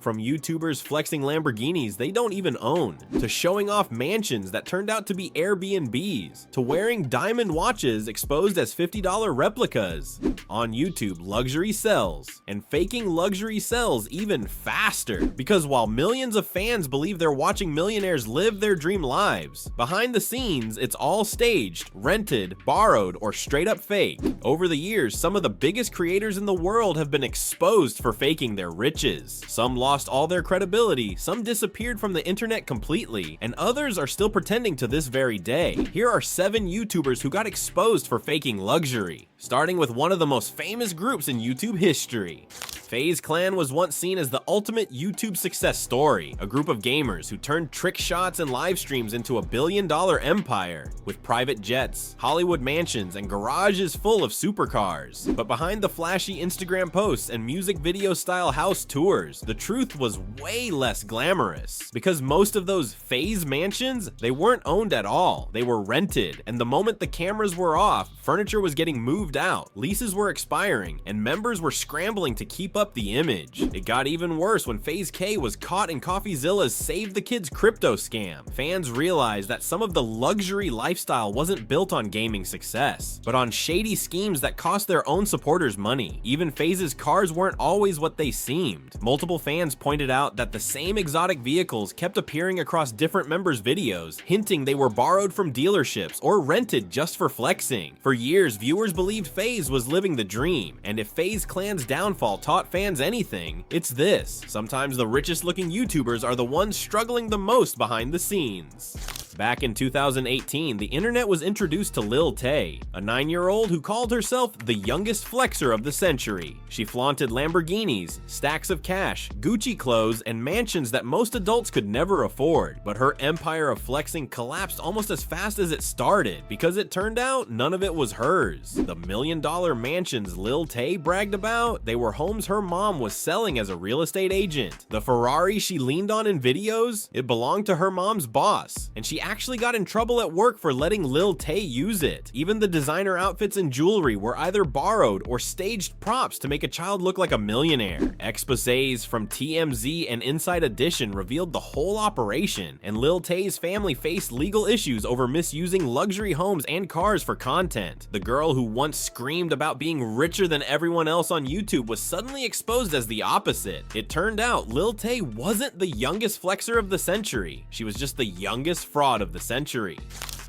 From YouTubers flexing Lamborghinis they don't even own, to showing off mansions that turned out to be Airbnbs, to wearing diamond watches exposed as $50 replicas. On YouTube, luxury sells, and faking luxury sells even faster, because while millions of fans believe they're watching millionaires live their dream lives, behind the scenes it's all staged, rented, borrowed, or straight up fake. Over the years, some of the biggest creators in the world have been exposed for faking their riches. Some lost all their credibility, some disappeared from the internet completely, and others are still pretending to this very day. Here are 7 YouTubers who got exposed for faking luxury, starting with one of the most famous groups in YouTube history. FaZe Clan was once seen as the ultimate YouTube success story, a group of gamers who turned trick shots and live streams into a billion-dollar empire, with private jets, Hollywood mansions, and garages full of supercars. But behind the flashy Instagram posts and music video style house tours, the truth was way less glamorous, because most of those FaZe mansions, they weren't owned at all, they were rented, and the moment the cameras were off, furniture was getting moved out, leases were expiring, and members were scrambling to keep up the image. It got even worse when FaZe K was caught in CoffeeZilla's Save the Kids crypto scam. Fans realized that some of the luxury lifestyle wasn't built on gaming success, but on shady schemes that cost their own supporters money. Even FaZe's cars weren't always what they seemed. Multiple fans pointed out that the same exotic vehicles kept appearing across different members' videos, hinting they were borrowed from dealerships or rented just for flexing. For years, viewers believed FaZe was living the dream, and if FaZe Clan's downfall taught fans anything, it's this: sometimes the richest looking YouTubers are the ones struggling the most behind the scenes. Back in 2018, the internet was introduced to Lil Tay, a 9-year-old who called herself the youngest flexer of the century. She flaunted Lamborghinis, stacks of cash, Gucci clothes, and mansions that most adults could never afford. But her empire of flexing collapsed almost as fast as it started, because it turned out none of it was hers. The million-dollar mansions Lil Tay bragged about, they were homes her mom was selling as a real estate agent. The Ferrari she leaned on in videos, it belonged to her mom's boss, and she actually got in trouble at work for letting Lil Tay use it. Even the designer outfits and jewelry were either borrowed or staged props to make a child look like a millionaire. Exposés from TMZ and Inside Edition revealed the whole operation, and Lil Tay's family faced legal issues over misusing luxury homes and cars for content. The girl who once screamed about being richer than everyone else on YouTube was suddenly exposed as the opposite. It turned out Lil Tay wasn't the youngest flexer of the century, she was just the youngest fraud of the century.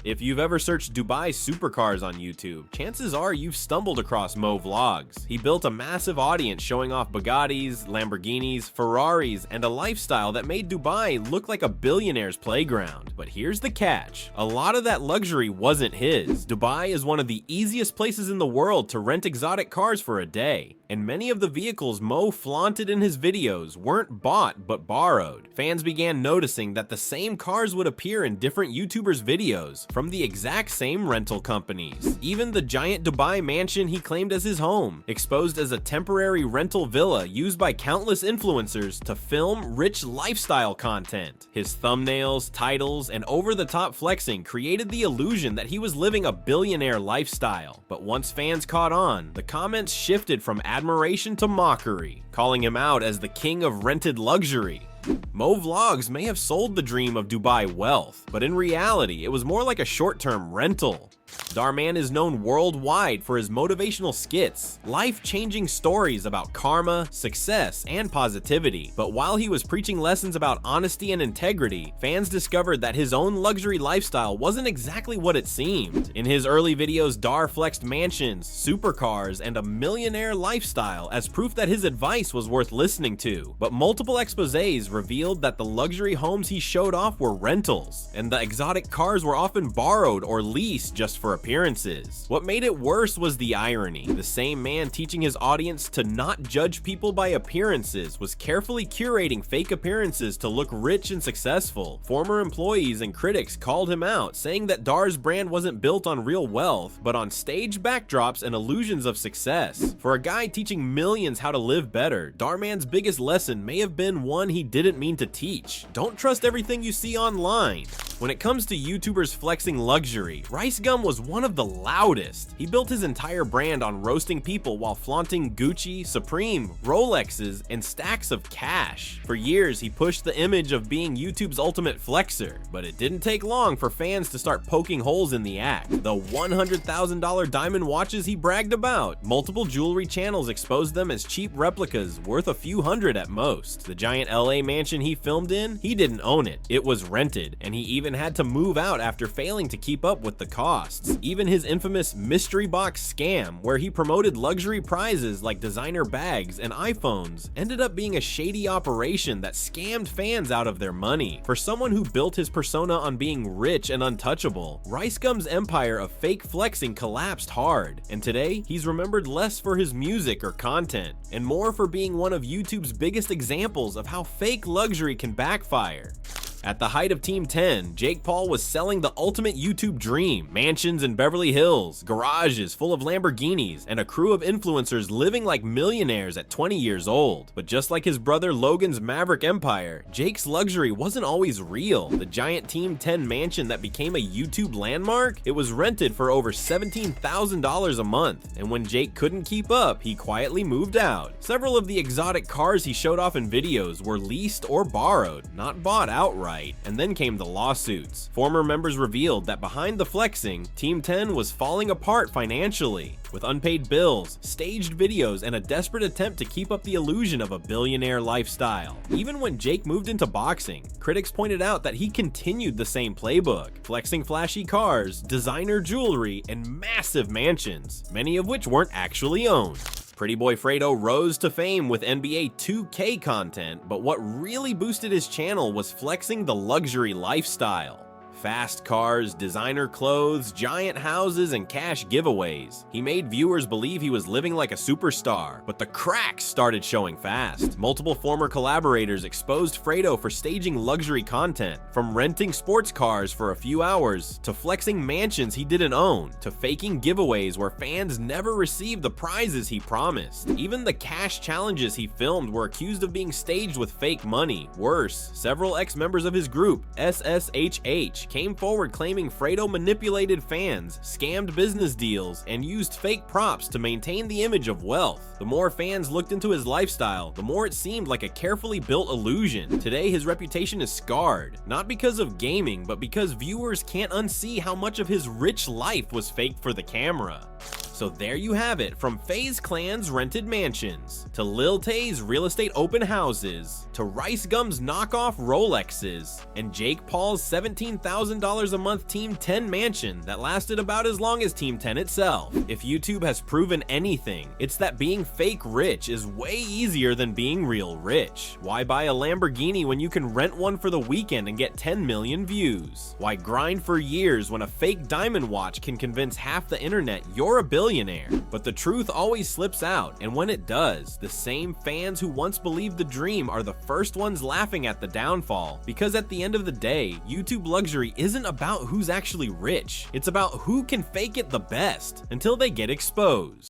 If you've ever searched Dubai supercars on YouTube, chances are you've stumbled across Mo Vlogs. He built a massive audience showing off Bugattis, Lamborghinis, Ferraris, and a lifestyle that made Dubai look like a billionaire's playground. But here's the catch: a lot of that luxury wasn't his. Dubai is one of the easiest places in the world to rent exotic cars for a day, and many of the vehicles Mo flaunted in his videos weren't bought but borrowed. Fans began noticing that the same cars would appear in different YouTubers' videos from the exact same rental companies. Even the giant Dubai mansion he claimed as his home, exposed as a temporary rental villa used by countless influencers to film rich lifestyle content. His thumbnails, titles, and over-the-top flexing created the illusion that he was living a billionaire lifestyle. But once fans caught on, the comments shifted from admiration to mockery, calling him out as the king of rented luxury. Mo Vlogs may have sold the dream of Dubai wealth, but in reality, it was more like a short-term rental. Darman is known worldwide for his motivational skits, life-changing stories about karma, success, and positivity. But while he was preaching lessons about honesty and integrity, fans discovered that his own luxury lifestyle wasn't exactly what it seemed. In his early videos, Dar flexed mansions, supercars, and a millionaire lifestyle as proof that his advice was worth listening to. But multiple exposés revealed that the luxury homes he showed off were rentals, and the exotic cars were often borrowed or leased just for appearances. What made it worse was the irony. The same man teaching his audience to not judge people by appearances was carefully curating fake appearances to look rich and successful. Former employees and critics called him out, saying that Dar's brand wasn't built on real wealth, but on stage backdrops and illusions of success. For a guy teaching millions how to live better, Darman's biggest lesson may have been one he didn't mean to teach. Don't trust everything you see online. When it comes to YouTubers flexing luxury, Rice Gum was one of the loudest. He built his entire brand on roasting people while flaunting Gucci, Supreme, Rolexes, and stacks of cash. For years, he pushed the image of being YouTube's ultimate flexer, but it didn't take long for fans to start poking holes in the act. The $100,000 diamond watches he bragged about, multiple jewelry channels exposed them as cheap replicas worth a few hundred at most. The giant LA mansion he filmed in, he didn't own it. It was rented, and he even had to move out after failing to keep up with the costs. Even his infamous mystery box scam, where he promoted luxury prizes like designer bags and iPhones, ended up being a shady operation that scammed fans out of their money. For someone who built his persona on being rich and untouchable, Rice Gum's empire of fake flexing collapsed hard, and today he's remembered less for his music or content, and more for being one of YouTube's biggest examples of how fake luxury can backfire. At the height of Team 10, Jake Paul was selling the ultimate YouTube dream: mansions in Beverly Hills, garages full of Lamborghinis, and a crew of influencers living like millionaires at 20 years old. But just like his brother Logan's Maverick empire, Jake's luxury wasn't always real. The giant Team 10 mansion that became a YouTube landmark, it was rented for over $17,000 a month, and when Jake couldn't keep up, he quietly moved out. Several of the exotic cars he showed off in videos were leased or borrowed, not bought outright. And then came the lawsuits. Former members revealed that behind the flexing, Team 10 was falling apart financially, with unpaid bills, staged videos, and a desperate attempt to keep up the illusion of a billionaire lifestyle. Even when Jake moved into boxing, critics pointed out that he continued the same playbook, flexing flashy cars, designer jewelry, and massive mansions, many of which weren't actually owned. Pretty Boy Fredo rose to fame with NBA 2K content, but what really boosted his channel was flexing the luxury lifestyle. Fast cars, designer clothes, giant houses, and cash giveaways. He made viewers believe he was living like a superstar, but the cracks started showing fast. Multiple former collaborators exposed Fredo for staging luxury content, from renting sports cars for a few hours, to flexing mansions he didn't own, to faking giveaways where fans never received the prizes he promised. Even the cash challenges he filmed were accused of being staged with fake money. Worse, several ex-members of his group, SSHH, came forward claiming Fredo manipulated fans, scammed business deals, and used fake props to maintain the image of wealth. The more fans looked into his lifestyle, the more it seemed like a carefully built illusion. Today, his reputation is scarred, not because of gaming, but because viewers can't unsee how much of his rich life was faked for the camera. So there you have it, from FaZe Clan's rented mansions, to Lil Tay's real estate open houses, to Rice Gum's knockoff Rolexes, and Jake Paul's $17,000 a month Team 10 mansion that lasted about as long as Team 10 itself. If YouTube has proven anything, it's that being fake rich is way easier than being real rich. Why buy a Lamborghini when you can rent one for the weekend and get 10 million views? Why grind for years when a fake diamond watch can convince half the internet you're a billionaire? But the truth always slips out, and when it does, the same fans who once believed the dream are the first ones laughing at the downfall. Because at the end of the day, YouTube luxury isn't about who's actually rich, it's about who can fake it the best until they get exposed.